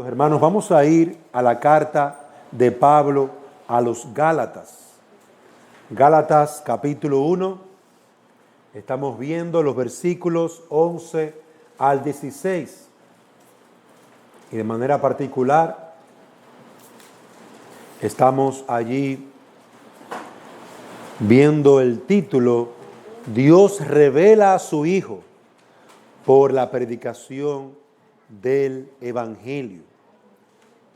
Hermanos, vamos a ir a la carta de Pablo a los Gálatas. Gálatas capítulo 1, estamos viendo los versículos 11 al 16. Y de manera particular, estamos allí viendo el título, Dios revela a su Hijo por la predicación del Evangelio.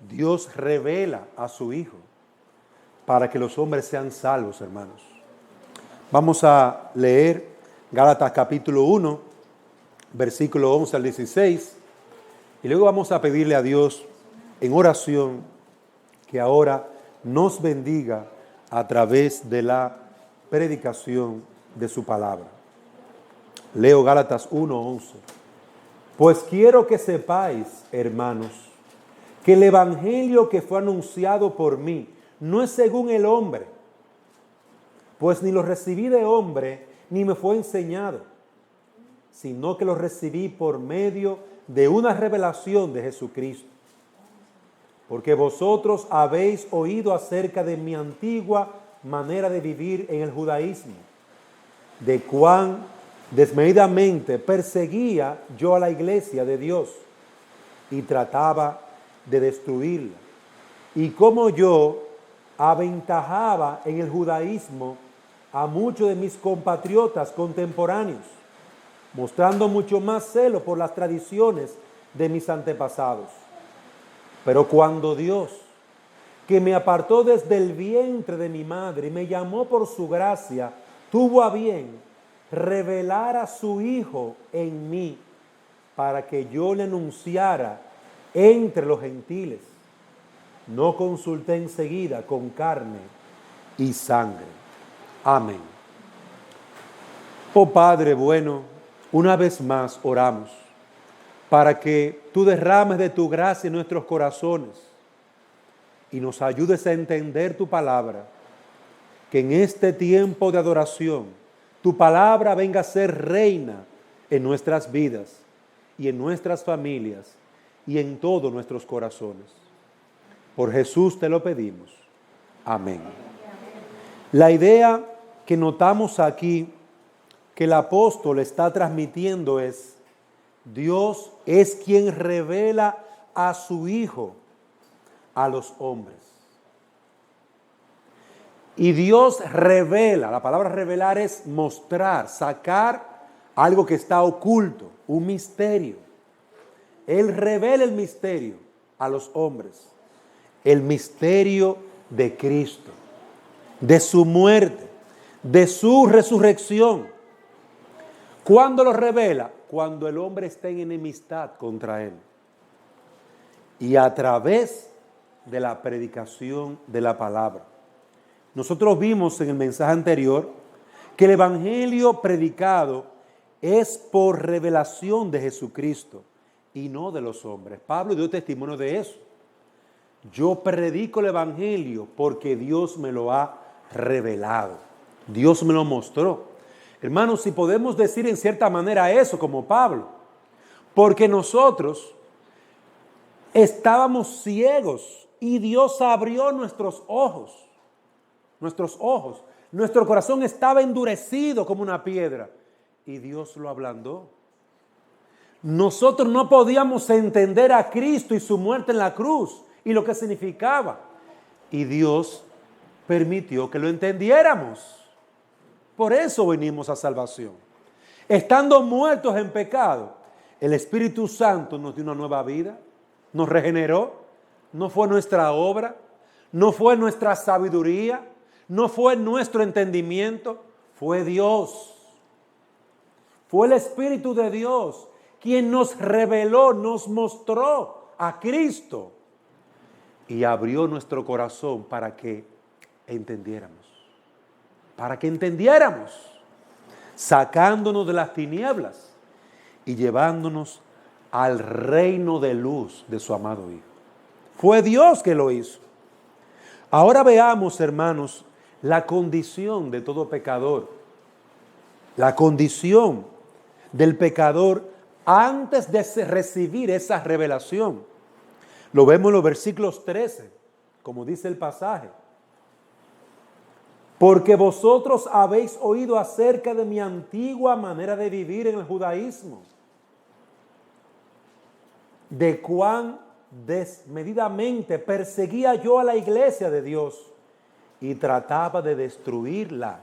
Dios revela a su Hijo para que los hombres sean salvos, hermanos. Vamos a leer Gálatas capítulo 1, versículo 11 al 16, y luego vamos a pedirle a Dios en oración que ahora nos bendiga a través de la predicación de su palabra. Leo Gálatas 1, 11. Pues quiero que sepáis, hermanos, que el evangelio que fue anunciado por mí no es según el hombre, pues ni lo recibí de hombre, ni me fue enseñado, sino que lo recibí por medio de una revelación de Jesucristo. Porque vosotros habéis oído acerca de mi antigua manera de vivir en el judaísmo, de cuán desmedidamente perseguía yo a la iglesia de Dios y trataba de destruirla, y cómo yo aventajaba en el judaísmo a muchos de mis compatriotas contemporáneos, mostrando mucho más celo por las tradiciones de mis antepasados. Pero cuando Dios, que me apartó desde el vientre de mi madre y me llamó por su gracia, tuvo a bien revelar a su Hijo en mí para que yo le anunciara entre los gentiles, no consulté enseguida con carne y sangre. Amén. Oh Padre bueno, una vez más oramos para que tú derrames de tu gracia en nuestros corazones y nos ayudes a entender tu palabra, que en este tiempo de adoración tu palabra venga a ser reina en nuestras vidas y en nuestras familias y en todos nuestros corazones. Por Jesús te lo pedimos. Amén. La idea que notamos aquí que el apóstol está transmitiendo es: Dios es quien revela a su Hijo a los hombres. Y Dios revela, la palabra revelar es mostrar, sacar algo que está oculto, un misterio. Él revela el misterio a los hombres, el misterio de Cristo, de su muerte, de su resurrección. ¿Cuándo lo revela? Cuando el hombre está en enemistad contra él. Y a través de la predicación de la palabra. Nosotros vimos en el mensaje anterior que el evangelio predicado es por revelación de Jesucristo y no de los hombres. Pablo dio testimonio de eso. Yo predico el evangelio porque Dios me lo ha revelado. Dios me lo mostró. Hermanos, si podemos decir en cierta manera eso como Pablo, porque nosotros estábamos ciegos y Dios abrió nuestros ojos. Nuestro corazón estaba endurecido como una piedra y Dios lo ablandó. Nosotros no podíamos entender a Cristo y su muerte en la cruz y lo que significaba. Y Dios permitió que lo entendiéramos. Por eso venimos a salvación. Estando muertos en pecado, el Espíritu Santo nos dio una nueva vida, nos regeneró. No fue nuestra obra, no fue nuestra sabiduría, no fue nuestro entendimiento, fue Dios. Fue el Espíritu de Dios quien nos reveló, nos mostró a Cristo y abrió nuestro corazón para que entendiéramos. Sacándonos de las tinieblas y llevándonos al reino de luz de su amado Hijo. Fue Dios que lo hizo. Ahora veamos, hermanos, la condición de todo pecador. La condición del pecador antes de recibir esa revelación. Lo vemos en los versículos 13, como dice el pasaje. Porque vosotros habéis oído acerca de mi antigua manera de vivir en el judaísmo, de cuán desmedidamente perseguía yo a la iglesia de Dios y trataba de destruirla.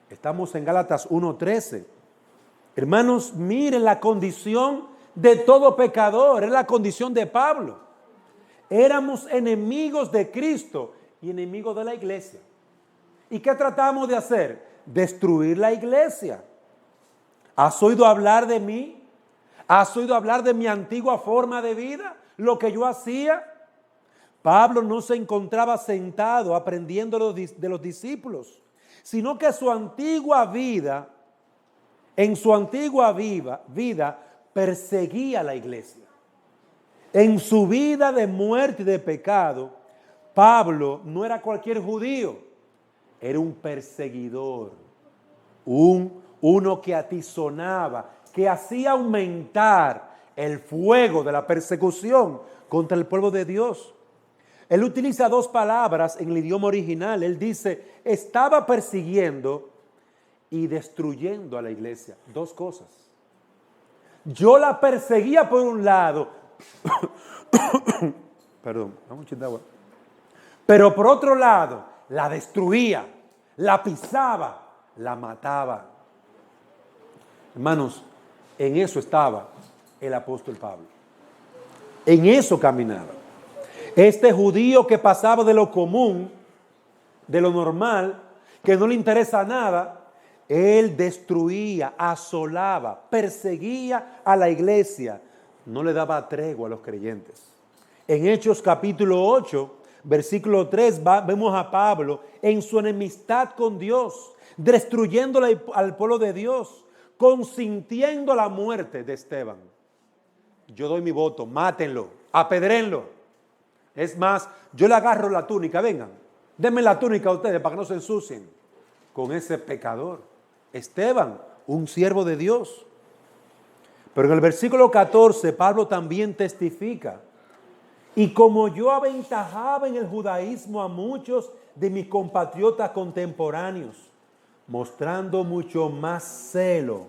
Estamos en Gálatas 1:13. Hermanos, miren la condición de todo pecador, es la condición de Pablo. Éramos enemigos de Cristo y enemigos de la iglesia. ¿Y qué tratamos de hacer? Destruir la iglesia. ¿Has oído hablar de mí? ¿Has oído hablar de mi antigua forma de vida? Lo que yo hacía. Pablo no se encontraba sentado aprendiendo de los discípulos, sino que en su antigua vida perseguía a la iglesia. En su vida de muerte y de pecado, Pablo no era cualquier judío. Era un perseguidor, uno que atizonaba, que hacía aumentar el fuego de la persecución contra el pueblo de Dios. Él utiliza dos palabras en el idioma original. Él dice, estaba persiguiendo y destruyendo a la iglesia. Dos cosas. Yo la perseguía por un lado, perdón, vamos a echar agua. Pero por otro lado, la destruía, la pisaba, la mataba. Hermanos, en eso estaba el apóstol Pablo. En eso caminaba. Este judío que pasaba de lo común, de lo normal, que no le interesa nada, él destruía, asolaba, perseguía a la iglesia. No le daba tregua a los creyentes. En Hechos capítulo 8, versículo 3, vemos a Pablo en su enemistad con Dios, destruyendo al pueblo de Dios, consintiendo la muerte de Esteban. Yo doy mi voto, mátenlo, apedrénlo. Es más, yo le agarro la túnica, vengan, denme la túnica a ustedes para que no se ensucien con ese pecador. Esteban, un siervo de Dios. Pero en el versículo 14, Pablo también testifica. Y como yo aventajaba en el judaísmo a muchos de mis compatriotas contemporáneos, mostrando mucho más celo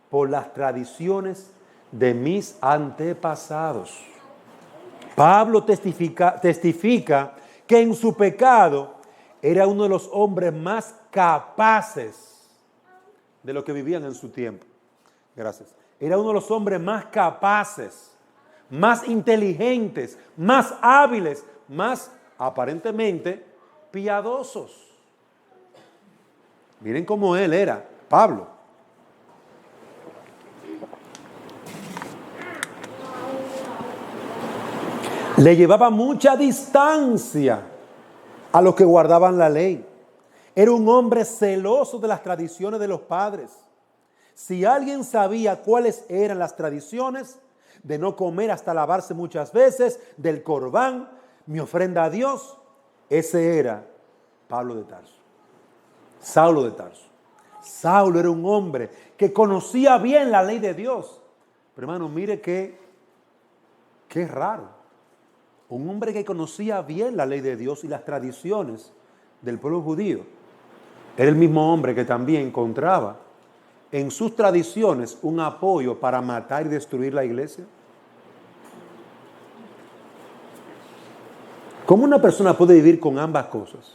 por las tradiciones de mis antepasados. Pablo testifica que en su pecado era uno de los hombres más capaces de los que vivían en su tiempo. Gracias. Era uno de los hombres más capaces, más inteligentes, más hábiles, más aparentemente piadosos. Miren cómo él era, Pablo. Le llevaba mucha distancia a los que guardaban la ley. Era un hombre celoso de las tradiciones de los padres. Si alguien sabía cuáles eran las tradiciones, de no comer hasta lavarse muchas veces, del corbán, mi ofrenda a Dios, ese era Pablo de Tarso. Saulo de Tarso. Saulo era un hombre que conocía bien la ley de Dios. Pero hermano, mire qué raro. Un hombre que conocía bien la ley de Dios y las tradiciones del pueblo judío. Era el mismo hombre que también encontraba en sus tradiciones un apoyo para matar y destruir la iglesia. ¿Cómo una persona puede vivir con ambas cosas?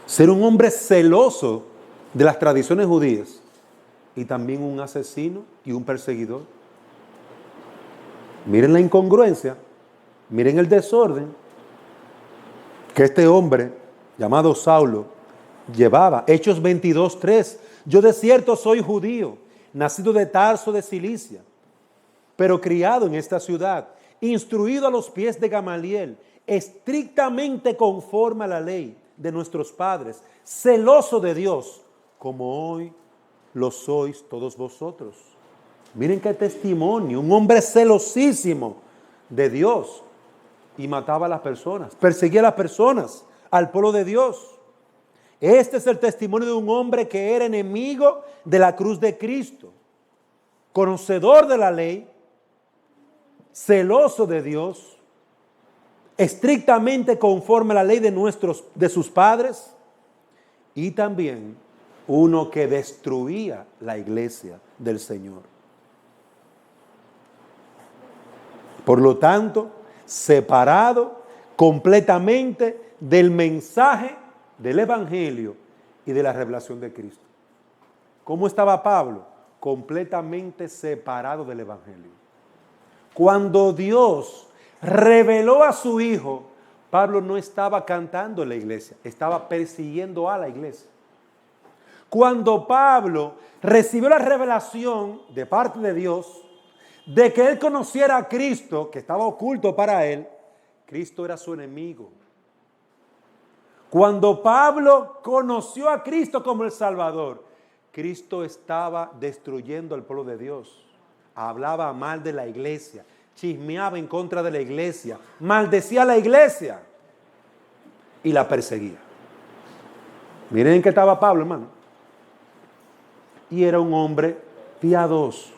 Ser un hombre celoso de las tradiciones judías y también un asesino y un perseguidor. Miren la incongruencia, miren el desorden que este hombre llamado Saulo llevaba. Hechos 22:3. Yo de cierto soy judío, nacido de Tarso de Cilicia, pero criado en esta ciudad, instruido a los pies de Gamaliel, estrictamente conforme a la ley de nuestros padres, celoso de Dios, como hoy lo sois todos vosotros. Miren qué testimonio, un hombre celosísimo de Dios y mataba a las personas, perseguía a las personas, al pueblo de Dios. Este es el testimonio de un hombre que era enemigo de la cruz de Cristo, conocedor de la ley, celoso de Dios, estrictamente conforme a la ley de sus padres, y también uno que destruía la iglesia del Señor. Por lo tanto, separado completamente del mensaje del Evangelio y de la revelación de Cristo. ¿Cómo estaba Pablo? Completamente separado del Evangelio. Cuando Dios reveló a su Hijo, Pablo no estaba cantando en la iglesia, estaba persiguiendo a la iglesia. Cuando Pablo recibió la revelación de parte de Dios de que él conociera a Cristo, que estaba oculto para él, Cristo era su enemigo. Cuando Pablo conoció a Cristo como el Salvador, Cristo estaba destruyendo al pueblo de Dios. Hablaba mal de la iglesia, chismeaba en contra de la iglesia, maldecía a la iglesia y la perseguía. Miren en qué estaba Pablo, hermano. Y era un hombre piadoso,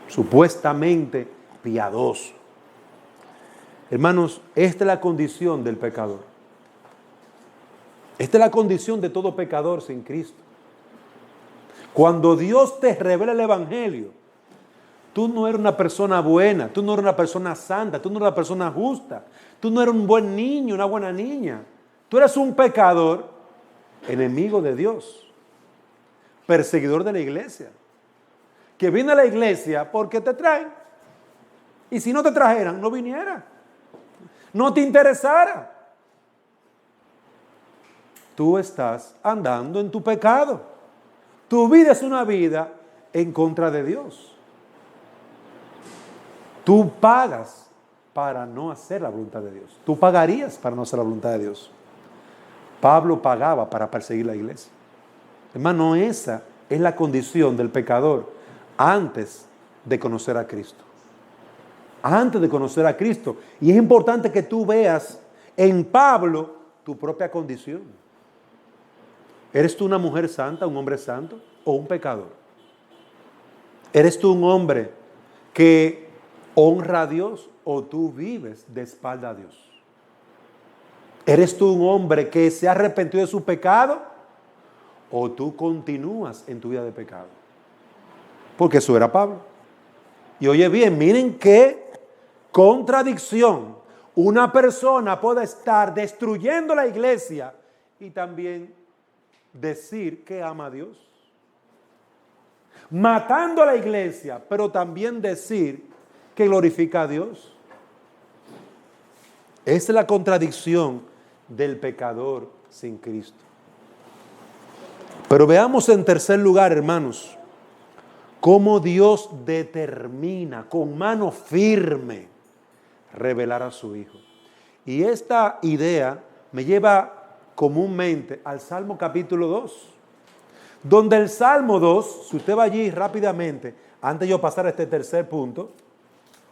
supuestamente piadoso. Hermanos, esta es la condición del pecador. Esta es la condición de todo pecador sin Cristo. Cuando Dios te revela el Evangelio, tú no eres una persona buena, tú no eres una persona santa, tú no eres una persona justa, tú no eres un buen niño, una buena niña. Tú eres un pecador, enemigo de Dios, perseguidor de la iglesia, que viene a la iglesia porque te traen. Y si no te trajeran, no viniera, no te interesara. Tú estás andando en tu pecado. Tu vida es una vida en contra de Dios. Tú pagas para no hacer la voluntad de Dios. Tú pagarías para no hacer la voluntad de Dios. Pablo pagaba para perseguir la iglesia. Hermano, esa es la condición del pecador antes de conocer a Cristo. Antes de conocer a Cristo. Y es importante que tú veas en Pablo tu propia condición. ¿Eres tú una mujer santa, un hombre santo o un pecador? ¿Eres tú un hombre que honra a Dios o tú vives de espalda a Dios? ¿Eres tú un hombre que se ha arrepentido de su pecado o tú continúas en tu vida de pecado? Porque eso era Pablo. Y oye bien, miren qué contradicción. Una persona puede estar destruyendo la iglesia y también decir que ama a Dios. Matando a la iglesia, pero también decir que glorifica a Dios. Esa es la contradicción del pecador sin Cristo. Pero veamos en tercer lugar, hermanos, cómo Dios determina con mano firme revelar a su Hijo. Y esta idea me lleva comúnmente al Salmo capítulo 2, donde el Salmo 2, si usted va allí rápidamente, antes de yo pasar a este tercer punto,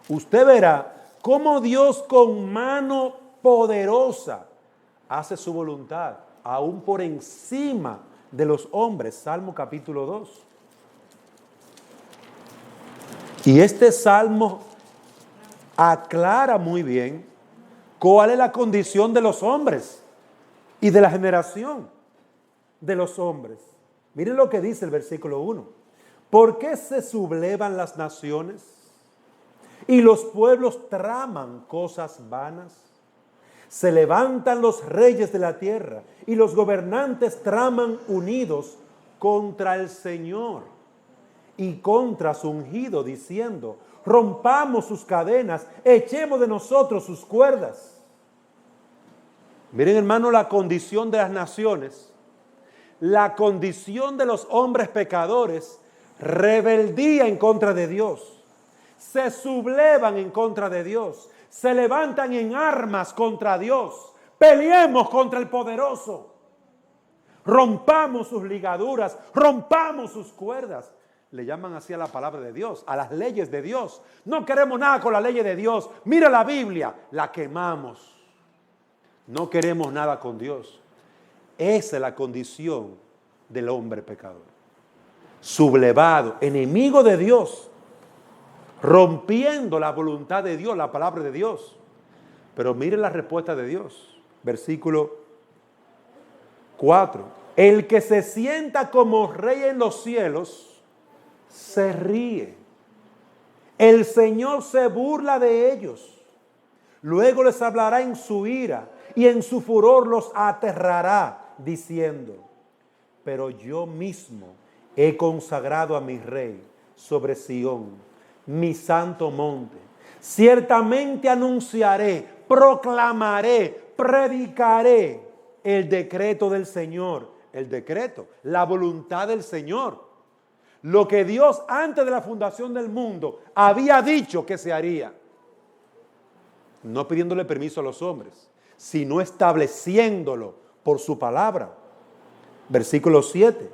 usted verá cómo Dios con mano poderosa hace su voluntad, aún por encima de los hombres. Salmo capítulo 2. Y este salmo aclara muy bien cuál es la condición de los hombres y de la generación de los hombres. Miren lo que dice el versículo 1. ¿Por qué se sublevan las naciones y los pueblos traman cosas vanas? Se levantan los reyes de la tierra y los gobernantes traman unidos contra el Señor y contra su ungido, diciendo: rompamos sus cadenas, echemos de nosotros sus cuerdas. Miren, hermano, la condición de las naciones, la condición de los hombres pecadores, rebeldía en contra de Dios, se sublevan en contra de Dios, se levantan en armas contra Dios. Peleemos contra el poderoso, rompamos sus ligaduras, rompamos sus cuerdas. Le llaman así a la palabra de Dios, a las leyes de Dios. No queremos nada con la ley de Dios. Mira la Biblia, la quemamos. No queremos nada con Dios. Esa es la condición del hombre pecador. Sublevado, enemigo de Dios. rompiendo la voluntad de Dios, la palabra de Dios. Pero miren la respuesta de Dios. Versículo 4. El que se sienta como rey en los cielos se ríe. El Señor se burla de ellos. Luego les hablará en su ira y en su furor los aterrará, diciendo: pero yo mismo he consagrado a mi rey sobre Sión, mi santo monte. Ciertamente anunciaré, proclamaré, predicaré el decreto del Señor. El decreto, la voluntad del Señor. Lo que Dios antes de la fundación del mundo había dicho que se haría. No pidiéndole permiso a los hombres, sino estableciéndolo por su palabra. Versículo 7.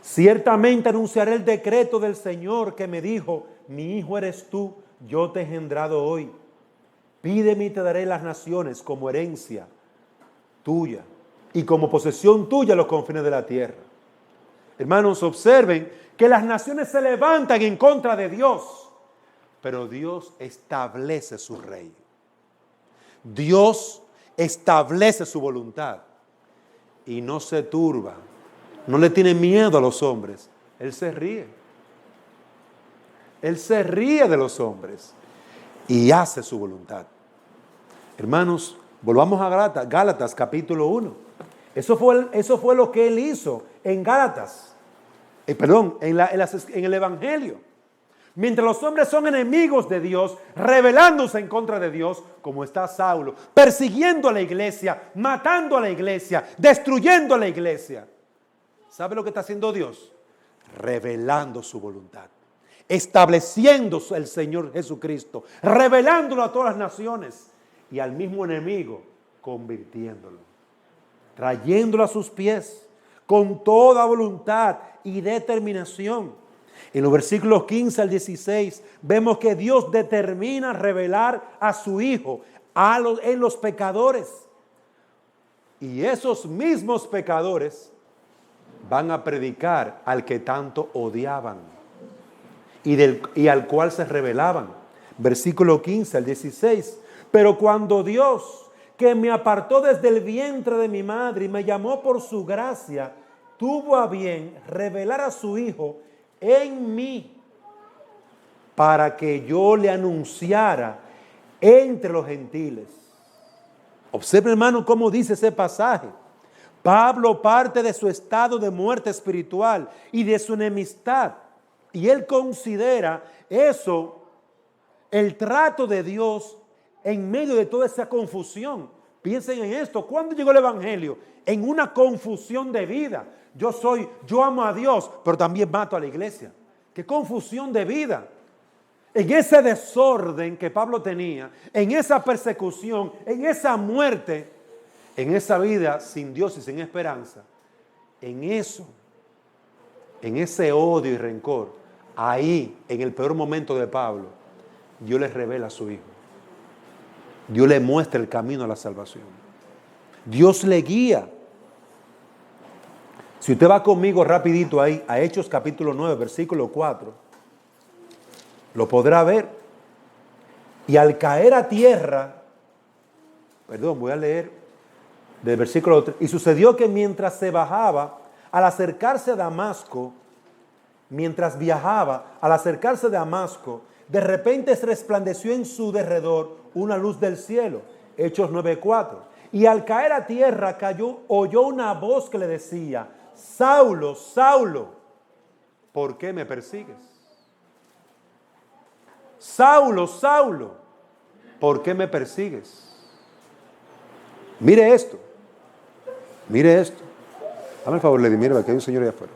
Ciertamente anunciaré el decreto del Señor que me dijo: mi hijo eres tú, yo te he engendrado hoy. Pídeme y te daré las naciones como herencia tuya y como posesión tuya los confines de la tierra. Hermanos, observen que las naciones se levantan en contra de Dios, pero Dios establece su rey. Dios establece su voluntad y no se turba, no le tiene miedo a los hombres. Él se ríe. Él se ríe de los hombres y hace su voluntad. Hermanos, volvamos a Gálatas capítulo 1. Eso fue lo que él hizo en Gálatas. En el Evangelio. Mientras los hombres son enemigos de Dios, rebelándose en contra de Dios, como está Saulo, persiguiendo a la iglesia, matando a la iglesia, destruyendo a la iglesia. ¿Sabe lo que está haciendo Dios? Revelando su voluntad, estableciendo el Señor Jesucristo, revelándolo a todas las naciones y al mismo enemigo, convirtiéndolo, trayéndolo a sus pies con toda voluntad y determinación. En los versículos 15 al 16 vemos que Dios determina revelar a su Hijo en los pecadores. Y esos mismos pecadores van a predicar al que tanto odiaban y al cual se rebelaban. Versículo 15 al 16. Pero cuando Dios, que me apartó desde el vientre de mi madre y me llamó por su gracia, tuvo a bien revelar a su Hijo en mí, para que yo le anunciara entre los gentiles. Observe, hermano, cómo dice ese pasaje. Pablo parte de su estado de muerte espiritual y de su enemistad, y él considera eso, el trato de Dios en medio de toda esa confusión. Piensen en esto. ¿Cuándo llegó el Evangelio? En una confusión de vida. Yo amo a Dios, pero también mato a la iglesia. ¡Qué confusión de vida! En ese desorden que Pablo tenía, en esa persecución, en esa muerte, en esa vida sin Dios y sin esperanza, en ese odio y rencor, ahí, en el peor momento de Pablo, Dios le revela a su Hijo. Dios le muestra el camino a la salvación. Dios le guía. Si usted va conmigo rapidito ahí, a Hechos capítulo 9, versículo 4, lo podrá ver. Y al caer a tierra, voy a leer del versículo 3. Y sucedió que mientras se bajaba, al acercarse a Damasco, mientras viajaba, al acercarse a Damasco, de repente se resplandeció en su derredor una luz del cielo. Hechos 9:4. Y al caer a tierra oyó una voz que le decía: Saulo, Saulo, ¿por qué me persigues? Saulo, Saulo, ¿por qué me persigues? Mire esto. Mire esto. Dame el favor, Lady, mire, que hay un señor allá afuera.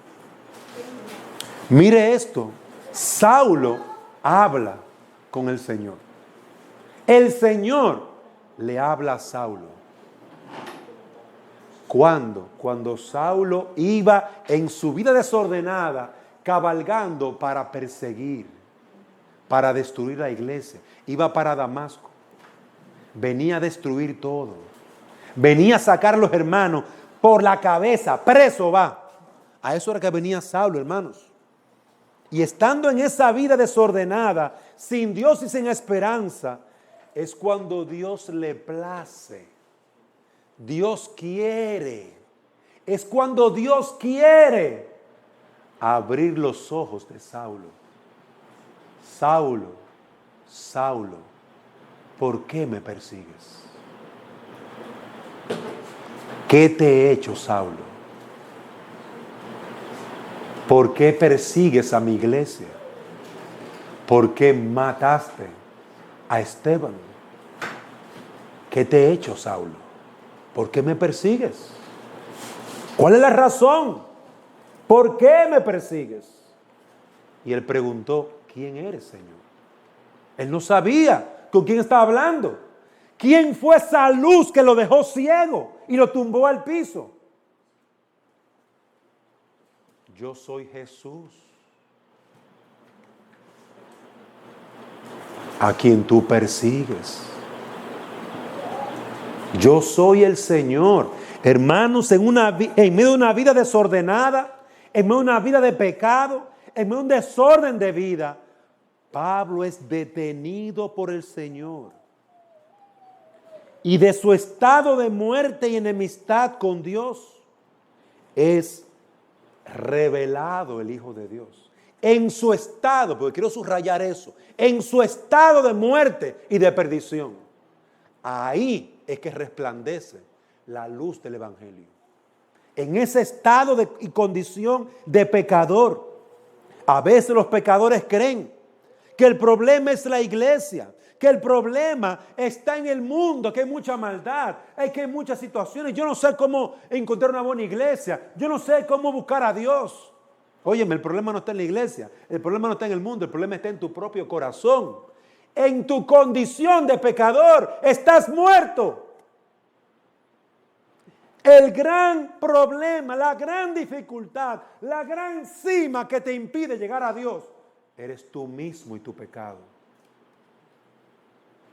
Mire esto. Saulo habla con el Señor. El Señor le habla a Saulo. ¿Cuándo? Cuando Saulo iba en su vida desordenada, cabalgando para perseguir, para destruir la iglesia. Iba para Damasco. Venía a destruir todo. Venía a sacar a los hermanos por la cabeza. Preso va. A eso era que venía Saulo, hermanos. Y estando en esa vida desordenada, sin Dios y sin esperanza, es cuando Dios le place. Dios quiere. Es cuando Dios quiere abrir los ojos de Saulo. Saulo, Saulo, ¿por qué me persigues? ¿Qué te he hecho, Saulo? ¿Por qué persigues a mi iglesia? ¿Por qué mataste a Esteban? ¿Qué te he hecho, Saulo? ¿Por qué me persigues? ¿Cuál es la razón? ¿Por qué me persigues? Y él preguntó, ¿quién eres, Señor? Él no sabía con quién estaba hablando. ¿Quién fue esa luz que lo dejó ciego y lo tumbó al piso? Yo soy Jesús, a quien tú persigues. Yo soy el Señor. Hermanos, en medio de una vida desordenada, en medio de una vida de pecado, en medio de un desorden de vida, Pablo es detenido por el Señor. Y de su estado de muerte y enemistad con Dios, es revelado el Hijo de Dios. En su estado, porque quiero subrayar eso, en su estado de muerte y de perdición, ahí es que resplandece la luz del Evangelio. En ese estado y condición de pecador, a veces los pecadores creen que el problema es la iglesia, que el problema está en el mundo, que hay mucha maldad, que hay muchas situaciones. Yo no sé cómo encontrar una buena iglesia, yo no sé cómo buscar a Dios. Óyeme, el problema no está en la iglesia, el problema no está en el mundo, el problema está en tu propio corazón. En tu condición de pecador estás muerto. El gran problema, la gran dificultad, la gran cima que te impide llegar a Dios, eres tú mismo y tu pecado.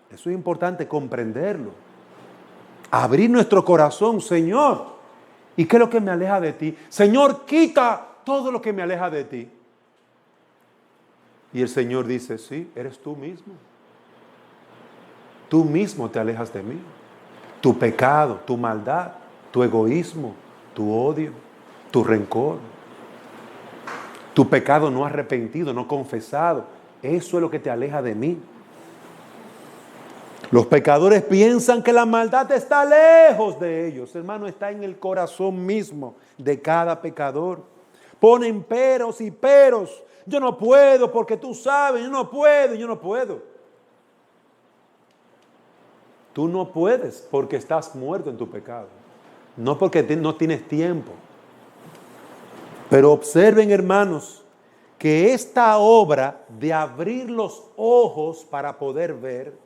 Eso es importante comprenderlo. Abrir nuestro corazón, Señor. ¿Y qué es lo que me aleja de ti? Señor, quita todo lo que me aleja de ti. Y el Señor dice, sí, eres tú mismo. Tú mismo te alejas de mí. Tu pecado, tu maldad, tu egoísmo, tu odio, tu rencor. Tu pecado no arrepentido, no confesado. Eso es lo que te aleja de mí. Los pecadores piensan que la maldad está lejos de ellos. Hermano, está en el corazón mismo de cada pecador. Ponen peros y peros. Yo no puedo porque tú sabes, yo no puedo. Tú no puedes porque estás muerto en tu pecado. No porque no tienes tiempo. Pero observen, hermanos, que esta obra de abrir los ojos para poder ver,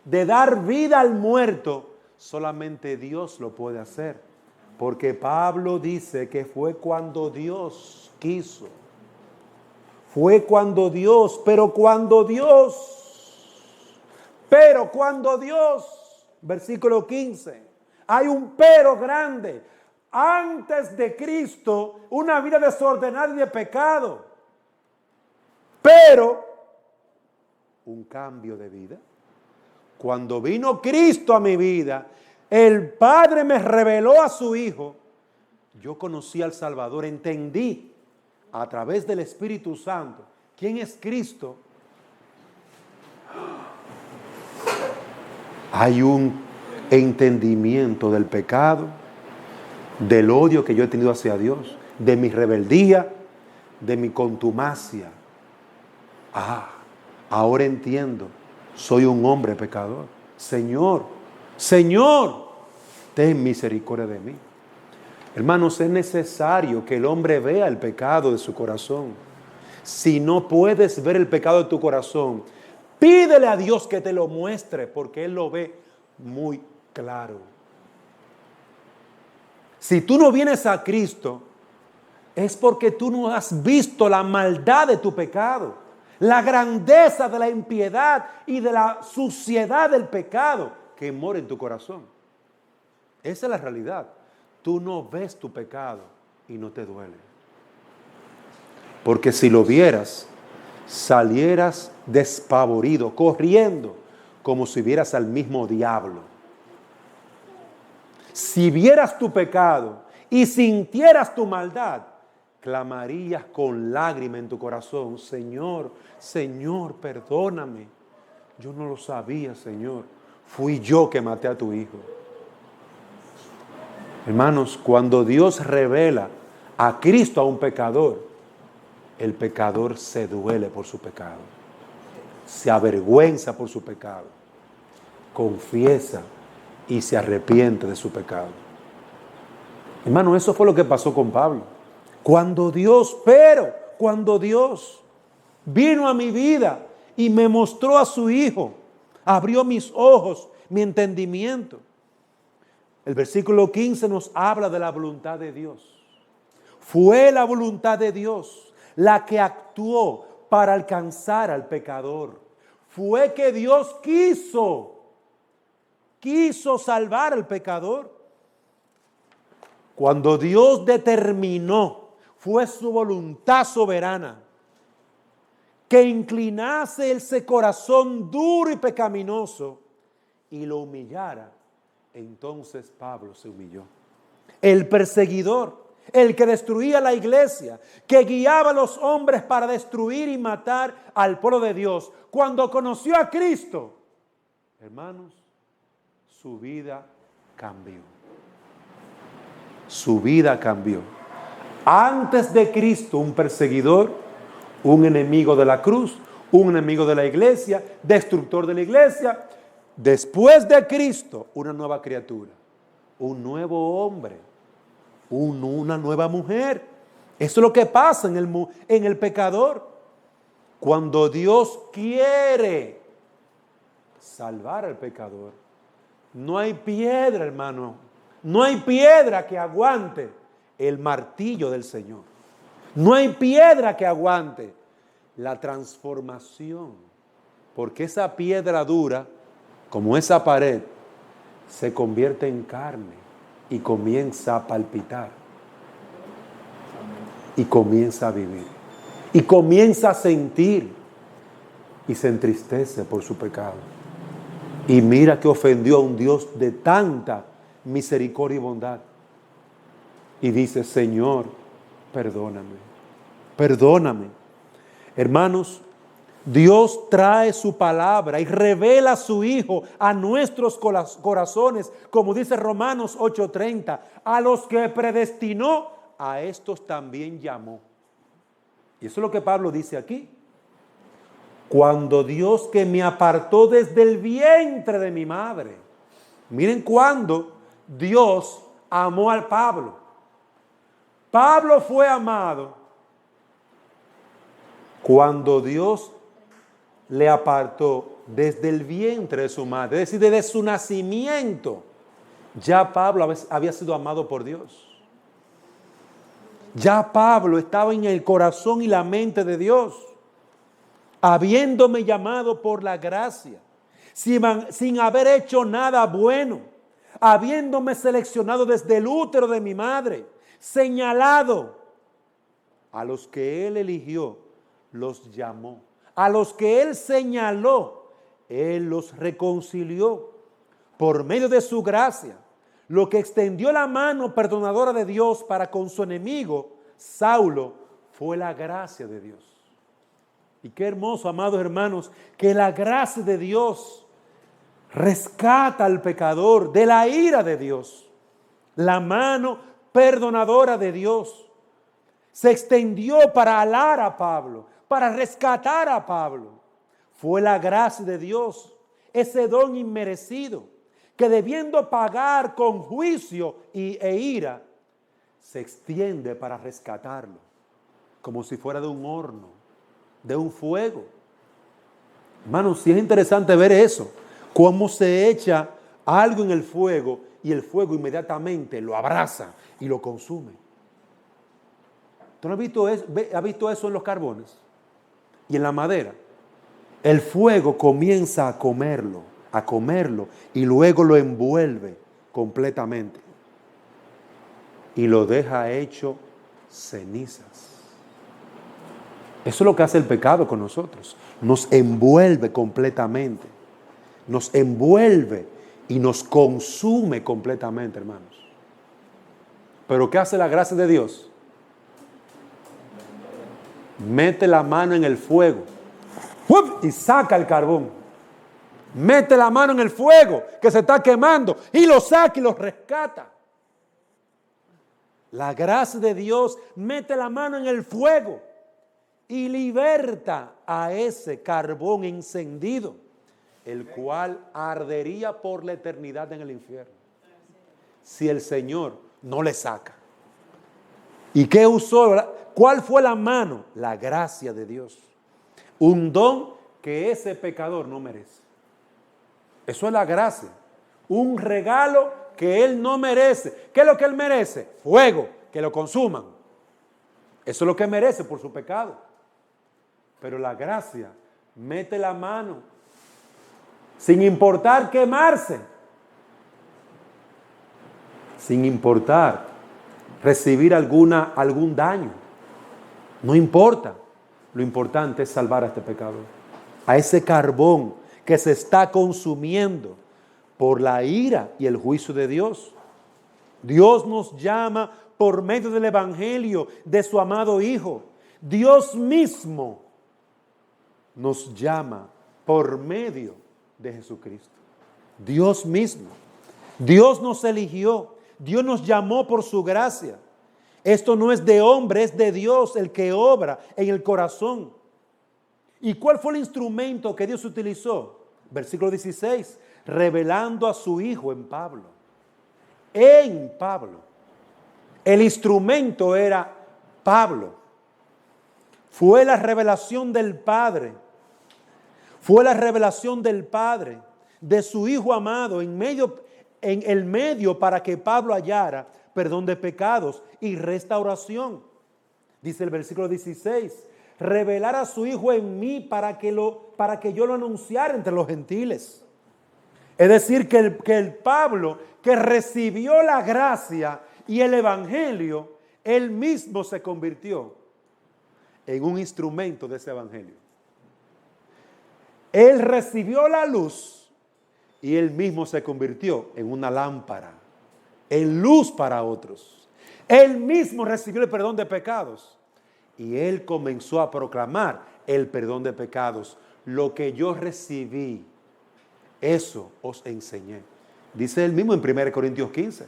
de dar vida al muerto, solamente Dios lo puede hacer. Porque Pablo dice que fue cuando Dios quiso. Fue cuando Dios, pero cuando Dios, versículo 15, hay un pero grande. Antes de Cristo, una vida desordenada y de pecado, pero un cambio de vida. Cuando vino Cristo a mi vida, el Padre me reveló a su Hijo. Yo conocí al Salvador, entendí a través del Espíritu Santo quién es Cristo. Hay un entendimiento del pecado, del odio que yo he tenido hacia Dios, de mi rebeldía, de mi contumacia. Ahora entiendo. Soy un hombre pecador. Señor, ten misericordia de mí. Hermanos, es necesario que el hombre vea el pecado de su corazón. Si no puedes ver el pecado de tu corazón, pídele a Dios que te lo muestre, porque Él lo ve muy claro. Si tú no vienes a Cristo, es porque tú no has visto la maldad de tu pecado, la grandeza de la impiedad y de la suciedad del pecado que mora en tu corazón. Esa es la realidad. Tú no ves tu pecado y no te duele. porque si lo vieras, salieras despavorido, corriendo, como si vieras al mismo diablo. Si vieras tu pecado y sintieras tu maldad, clamarías con lágrima en tu corazón: Señor, Señor, perdóname. Yo no lo sabía, Señor. Fui yo que maté a tu hijo. Hermanos, cuando Dios revela a Cristo a un pecador, el pecador se duele por su pecado, se avergüenza por su pecado, confiesa y se arrepiente de su pecado. Hermano, eso fue lo que pasó con Pablo. Cuando Dios vino a mi vida y me mostró a su Hijo, abrió mis ojos, mi entendimiento. El versículo 15 nos habla de la voluntad de Dios. Fue la voluntad de Dios la que actuó para alcanzar al pecador. Fue que Dios quiso salvar al pecador. Cuando Dios determinó, fue su voluntad soberana que inclinase ese corazón duro y pecaminoso y lo humillara. Entonces Pablo se humilló. El perseguidor, el que destruía la iglesia, que guiaba a los hombres para destruir y matar al pueblo de Dios, cuando conoció a Cristo, hermanos, su vida cambió. Su vida cambió. Antes de Cristo, un perseguidor, un enemigo de la cruz, un enemigo de la iglesia, destructor de la iglesia. Después de Cristo, una nueva criatura, un nuevo hombre, una nueva mujer. Eso es lo que pasa en el pecador. Cuando Dios quiere salvar al pecador, no hay piedra, hermano, no hay piedra que aguante el martillo del Señor. No hay piedra que aguante la transformación, porque esa piedra dura, como esa pared, se convierte en carne y comienza a palpitar y comienza a vivir y comienza a sentir y se entristece por su pecado. Y mira que ofendió a un Dios de tanta misericordia y bondad. Y dice: Señor, perdóname, perdóname. Hermanos, Dios trae su palabra y revela a su Hijo a nuestros corazones, como dice Romanos 8:30, a los que predestinó, a estos también llamó. Y eso es lo que Pablo dice aquí. Cuando Dios, que me apartó desde el vientre de mi madre. Miren cuando Dios amó al Pablo. Pablo fue amado cuando Dios le apartó desde el vientre de su madre, es decir, desde su nacimiento. Ya Pablo había sido amado por Dios. Ya Pablo estaba en el corazón y la mente de Dios, habiéndome llamado por la gracia, sin haber hecho nada bueno, habiéndome seleccionado desde el útero de mi madre, señalado. A los que Él eligió, los llamó. A los que Él señaló, Él los reconcilió por medio de su gracia. Lo que extendió la mano perdonadora de Dios para con su enemigo, Saulo, fue la gracia de Dios. Y qué hermoso, amados hermanos, que la gracia de Dios rescata al pecador de la ira de Dios. La mano perdonadora de Dios se extendió para alar a Pablo, para rescatar a Pablo. Fue la gracia de Dios, ese don inmerecido, que debiendo pagar con juicio e ira, se extiende para rescatarlo, como si fuera de un horno, de un fuego. Hermanos, sí es interesante ver eso, cómo se echa algo en el fuego y el fuego inmediatamente lo abraza y lo consume. ¿Tú no has visto eso en los carbones y en la madera? El fuego comienza a comerlo y luego lo envuelve completamente y lo deja hecho cenizas. Eso es lo que hace el pecado con nosotros. Nos envuelve completamente. Nos envuelve y nos consume completamente, hermanos. Pero ¿qué hace la gracia de Dios? Mete la mano en el fuego y saca el carbón. Mete la mano en el fuego que se está quemando y lo saca y lo rescata. La gracia de Dios mete la mano en el fuego y liberta a ese carbón encendido, el cual ardería por la eternidad en el infierno, si el Señor no le saca. ¿Y qué usó? ¿Cuál fue la mano? La gracia de Dios. Un don que ese pecador no merece. Eso es la gracia. Un regalo que él no merece. ¿Qué es lo que él merece? Fuego, que lo consuman. Eso es lo que merece por su pecado. Pero la gracia mete la mano sin importar quemarse, sin importar recibir algún daño. No importa. Lo importante es salvar a este pecador, a ese carbón que se está consumiendo por la ira y el juicio de Dios. Dios nos llama por medio del Evangelio de su amado Hijo. Dios mismo nos llama por medio de Jesucristo. Dios mismo. Dios nos eligió. Dios nos llamó por su gracia. Esto no es de hombre, es de Dios el que obra en el corazón. ¿Y cuál fue el instrumento que Dios utilizó? Versículo 16, revelando a su Hijo en Pablo. En Pablo. El instrumento era Pablo. Fue la revelación del Padre. Fue la revelación del Padre, de su Hijo amado, en el medio para que Pablo hallara perdón de pecados y restauración. Dice el versículo 16, revelar a su Hijo en mí para que yo lo anunciara entre los gentiles. Es decir, que el Pablo que recibió la gracia y el Evangelio, él mismo se convirtió en un instrumento de ese Evangelio. Él recibió la luz y él mismo se convirtió en una lámpara, en luz para otros. Él mismo recibió el perdón de pecados y él comenzó a proclamar el perdón de pecados. Lo que yo recibí, eso os enseñé. Dice él mismo en 1 Corintios 15.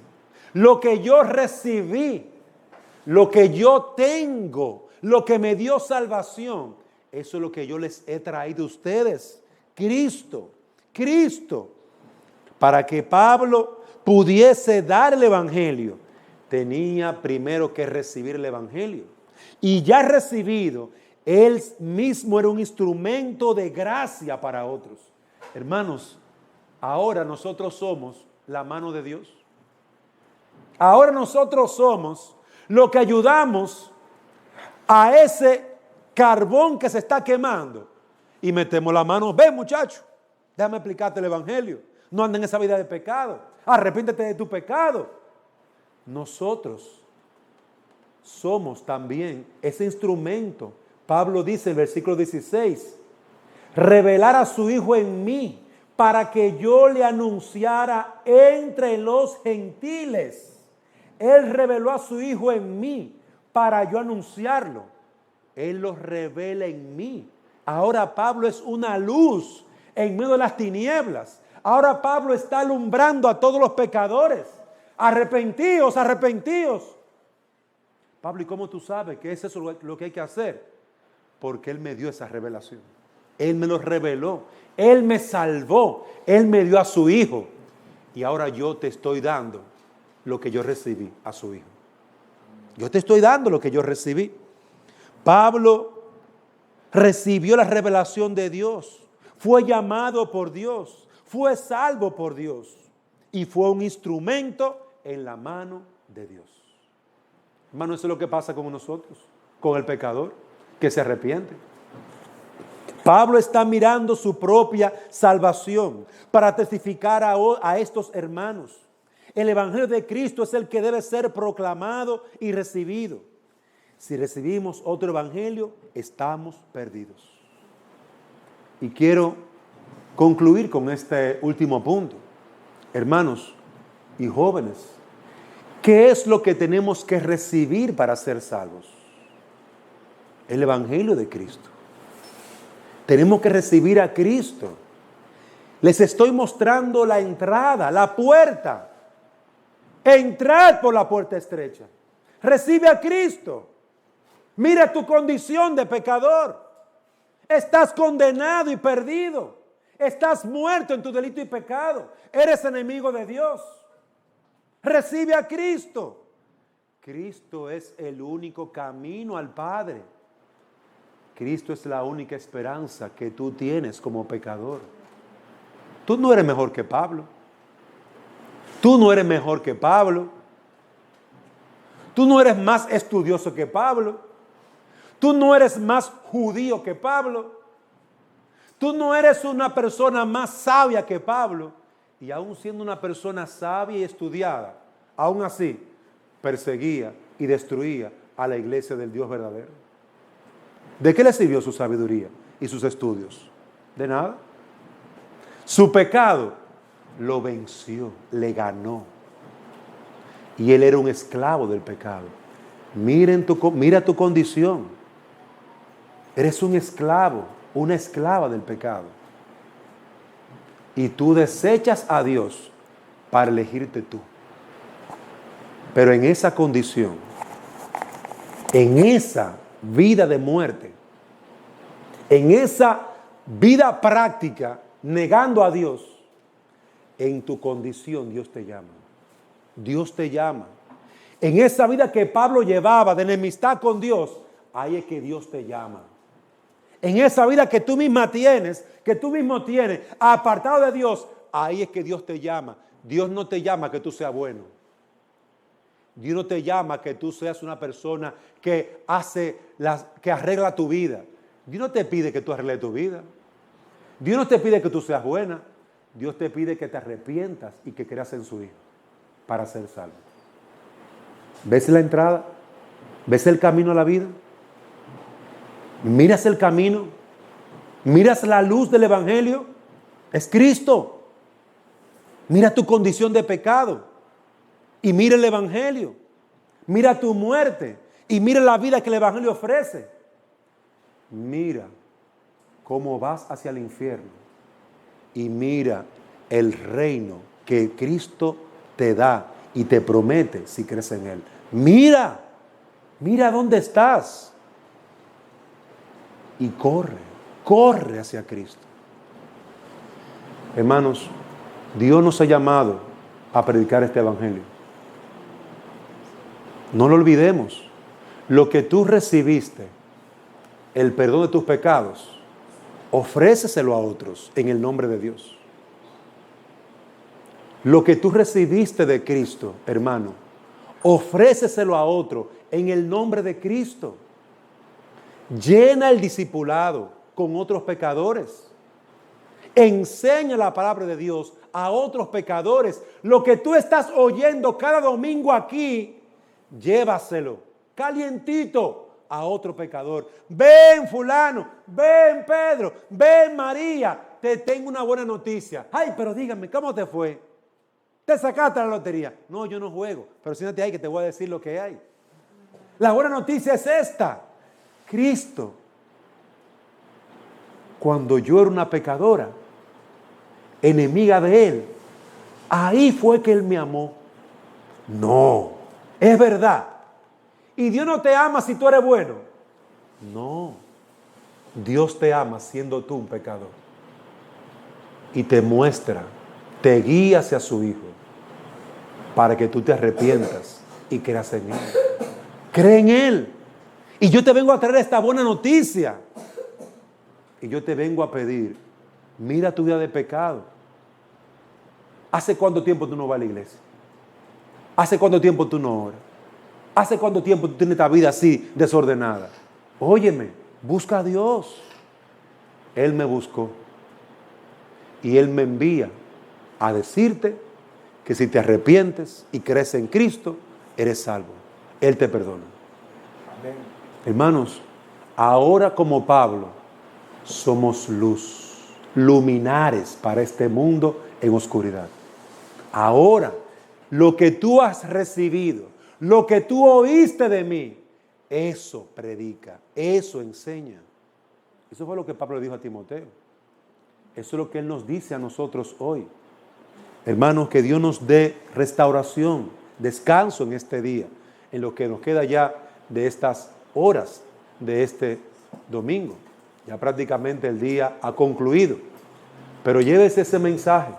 Lo que yo recibí, lo que yo tengo, lo que me dio salvación, eso es lo que yo les he traído a ustedes. Cristo. Para que Pablo pudiese dar el Evangelio, tenía primero que recibir el Evangelio. Y ya recibido, él mismo era un instrumento de gracia para otros. Hermanos, ahora nosotros somos la mano de Dios. Ahora nosotros somos lo que ayudamos a ese carbón que se está quemando y metemos la mano. Ven, muchacho, déjame explicarte el Evangelio. No anda en esa vida de pecado. Arrepíntete de tu pecado. Nosotros somos también ese instrumento. Pablo dice en el versículo 16, revelar a su Hijo en mí para que yo le anunciara entre los gentiles. Él reveló a su Hijo en mí para yo anunciarlo. Él lo revela en mí. Ahora Pablo es una luz en medio de las tinieblas. Ahora Pablo está alumbrando a todos los pecadores. Arrepentíos. Pablo, ¿y cómo tú sabes que es eso lo que hay que hacer? Porque Él me dio esa revelación. Él me lo reveló. Él me salvó. Él me dio a su Hijo. Y ahora yo te estoy dando lo que yo recibí a su Hijo. Yo te estoy dando lo que yo recibí. Pablo recibió la revelación de Dios. Fue llamado por Dios. Fue salvo por Dios. Y fue un instrumento en la mano de Dios. Hermano, eso es lo que pasa con nosotros, con el pecador que se arrepiente. Pablo está mirando su propia salvación para testificar a estos hermanos. El Evangelio de Cristo es el que debe ser proclamado y recibido. Si recibimos otro evangelio, estamos perdidos. Y quiero concluir con este último punto. Hermanos y jóvenes, ¿qué es lo que tenemos que recibir para ser salvos? El evangelio de Cristo. Tenemos que recibir a Cristo. Les estoy mostrando la entrada, la puerta. Entrad por la puerta estrecha. Recibe a Cristo. Mira tu condición de pecador. Estás condenado y perdido. Estás muerto en tu delito y pecado. Eres enemigo de Dios. Recibe a Cristo. Cristo es el único camino al Padre. Cristo es la única esperanza que tú tienes como pecador. Tú no eres mejor que Pablo. Tú no eres mejor que Pablo. Tú no eres más estudioso que Pablo. Tú no eres más judío que Pablo. Tú no eres una persona más sabia que Pablo. Y aún siendo una persona sabia y estudiada, aún así perseguía y destruía a la iglesia del Dios verdadero. ¿De qué le sirvió su sabiduría y sus estudios? De nada. Su pecado lo venció, le ganó. Y él era un esclavo del pecado. Mira tu condición. Eres un esclavo, una esclava del pecado. Y tú desechas a Dios para elegirte tú. Pero en esa condición, en esa vida de muerte, en esa vida práctica, negando a Dios, en tu condición Dios te llama. Dios te llama. En esa vida que Pablo llevaba de enemistad con Dios, ahí es que Dios te llama. En esa vida que tú misma tienes, que tú mismo tienes, apartado de Dios, ahí es que Dios te llama. Dios no te llama que tú seas bueno. Dios no te llama que tú seas una persona que arregla tu vida. Dios no te pide que tú arregles tu vida. Dios no te pide que tú seas buena. Dios te pide que te arrepientas y que creas en su Hijo para ser salvo. ¿Ves la entrada? ¿Ves el camino a la vida? ¿Miras el camino? ¿Miras la luz del Evangelio? Es Cristo. Mira tu condición de pecado y mira el Evangelio. Mira tu muerte y mira la vida que el Evangelio ofrece. Mira cómo vas hacia el infierno y mira el reino que Cristo te da y te promete si crees en Él. Mira dónde estás. Y corre hacia Cristo. Hermanos, Dios nos ha llamado a predicar este evangelio. No lo olvidemos. Lo que tú recibiste, el perdón de tus pecados, ofréceselo a otros en el nombre de Dios. Lo que tú recibiste de Cristo, hermano, ofréceselo a otro en el nombre de Cristo. Llena el discipulado con otros pecadores. Enseña la palabra de Dios a otros pecadores. Lo que tú estás oyendo cada domingo aquí, llévaselo calientito a otro pecador. Ven fulano, ven Pedro, ven María, te tengo una buena noticia. Ay, pero dígame, ¿cómo te fue? ¿Te sacaste la lotería? No, yo no juego, pero siéntate ahí que te voy a decir lo que hay. La buena noticia es esta. Cristo, cuando yo era una pecadora, enemiga de Él, ahí fue que Él me amó. No, es verdad. ¿Y Dios no te ama si tú eres bueno? No, Dios te ama siendo tú un pecador. Y te muestra, te guía hacia su Hijo, para que tú te arrepientas y creas en Él. Cree en Él. Y yo te vengo a traer esta buena noticia. Y yo te vengo a pedir, mira tu vida de pecado. ¿Hace cuánto tiempo tú no vas a la iglesia? ¿Hace cuánto tiempo tú no oras? ¿Hace cuánto tiempo tú tienes esta vida así desordenada? Óyeme, busca a Dios. Él me buscó. Y Él me envía a decirte que si te arrepientes y crees en Cristo, eres salvo. Él te perdona. Amén. Hermanos, ahora como Pablo, somos luz, luminares para este mundo en oscuridad. Ahora, lo que tú has recibido, lo que tú oíste de mí, eso predica, eso enseña. Eso fue lo que Pablo le dijo a Timoteo. Eso es lo que él nos dice a nosotros hoy. Hermanos, que Dios nos dé restauración, descanso en este día, en lo que nos queda ya de estas horas de este domingo. Ya prácticamente el día ha concluido. Pero llévese ese mensaje.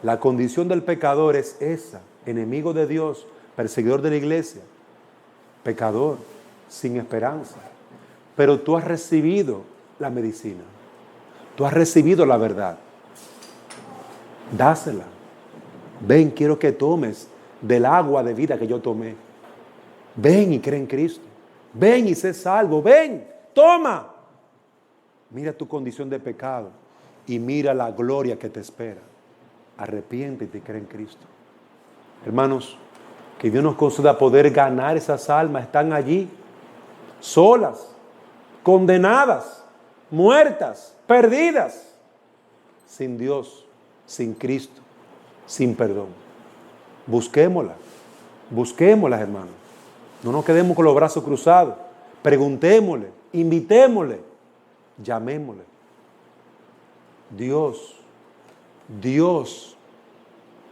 La condición del pecador es esa: enemigo de Dios, perseguidor de la iglesia, pecador, sin esperanza. Pero tú has recibido la medicina. Tú has recibido la verdad. Dásela. Ven, quiero que tomes del agua de vida que yo tomé. Ven y cree en Cristo. Ven y sé salvo. Ven, toma. Mira tu condición de pecado y mira la gloria que te espera. Arrepiéntete y cree en Cristo. Hermanos, que Dios nos conceda poder ganar esas almas. Están allí, solas, condenadas, muertas, perdidas, sin Dios, sin Cristo, sin perdón. Busquémoslas, hermanos. No nos quedemos con los brazos cruzados. Preguntémosle, invitémosle, llamémosle. Dios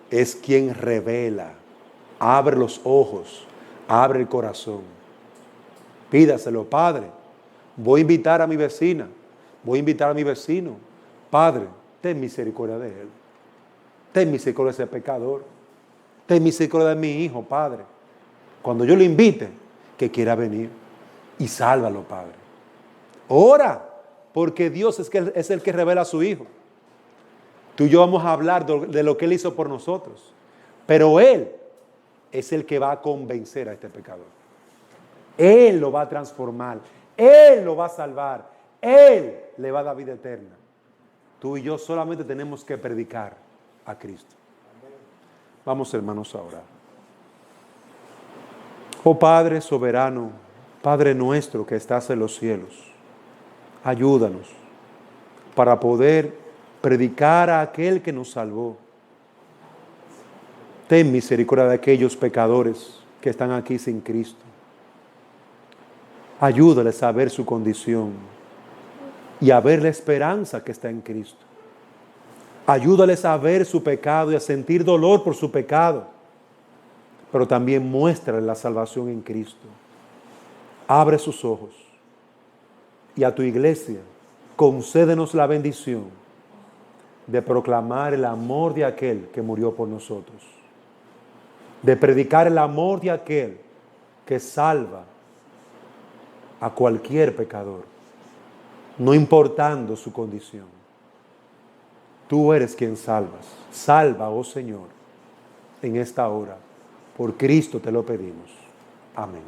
es quien revela. Abre los ojos, abre el corazón. Pídaselo, Padre. Voy a invitar a mi vecina, voy a invitar a mi vecino. Padre, ten misericordia de él. Ten misericordia de ese pecador. Ten misericordia de mi hijo, Padre. Cuando yo lo invite, que quiera venir. Y sálvalo, Padre. Ora, porque Dios es el que revela a su Hijo. Tú y yo vamos a hablar de lo que Él hizo por nosotros. Pero Él es el que va a convencer a este pecador. Él lo va a transformar. Él lo va a salvar. Él le va a dar vida eterna. Tú y yo solamente tenemos que predicar a Cristo. Vamos, hermanos, a orar. Oh Padre soberano, Padre nuestro que estás en los cielos, ayúdanos para poder predicar a aquel que nos salvó. Ten misericordia de aquellos pecadores que están aquí sin Cristo. Ayúdales a ver su condición y a ver la esperanza que está en Cristo. Ayúdales a ver su pecado y a sentir dolor por su pecado, pero también muéstrales la salvación en Cristo. Abre sus ojos y a tu iglesia concédenos la bendición de proclamar el amor de aquel que murió por nosotros, de predicar el amor de aquel que salva a cualquier pecador, no importando su condición. Tú eres quien salvas. Salva, oh Señor, en esta hora. Por Cristo te lo pedimos. Amén.